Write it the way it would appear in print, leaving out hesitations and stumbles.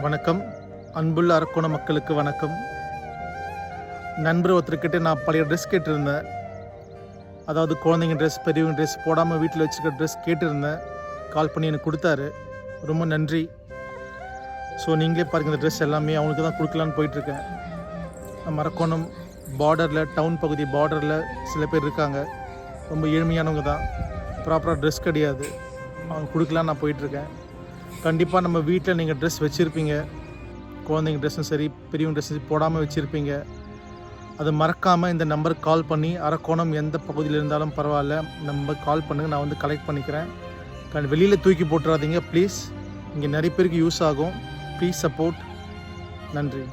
வணக்கம். அன்புள்ள அரக்கோணம் மக்களுக்கு வணக்கம். நண்பர் ஒருத்தர்கிட்ட நான் பழைய ட்ரெஸ் கேட்டிருந்தேன். அதாவது குழந்தைங்க ட்ரெஸ், பெரியவங்க ட்ரெஸ் போடாமல் வீட்டில் வச்சுருக்க ட்ரெஸ் கேட்டிருந்தேன். கால் பண்ணி எனக்கு கொடுத்தாரு. ரொம்ப நன்றி. ஸோ நீங்களே பாருங்கள், இந்த ட்ரெஸ் எல்லாமே அவங்களுக்கு தான் கொடுக்கலான்னு போயிட்டுருக்கேன். நம்ம அரக்கோணம் பார்டரில், டவுன் பகுதி பார்டரில் சில பேர் இருக்காங்க. ரொம்ப ஏழ்மையானவங்க தான். ப்ராப்பராக ட்ரெஸ் கிடையாது. அவங்க கொடுக்கலான்னு நான் போயிட்டுருக்கேன். கண்டிப்பாக நம்ம வீட்டில் நீங்கள் ட்ரெஸ் வச்சுருப்பீங்க. குழந்தைங்க ட்ரெஸ்ஸும் சரி, பெரியவங்க ட்ரெஸ்ஸும் போடாமல் வச்சுருப்பீங்க. அது மறக்காமல் இந்த நம்பருக்கு கால் பண்ணி, அரக்கோணம் எந்த பகுதியில் இருந்தாலும் பரவாயில்ல, நம்ம கால் பண்ணுங்கள். நான் வந்து கலெக்ட் பண்ணிக்கிறேன். வெளியில் தூக்கி போட்டுறாதீங்க ப்ளீஸ். இங்கே நிறைய பேருக்கு யூஸ் ஆகும். Please support. நன்றி.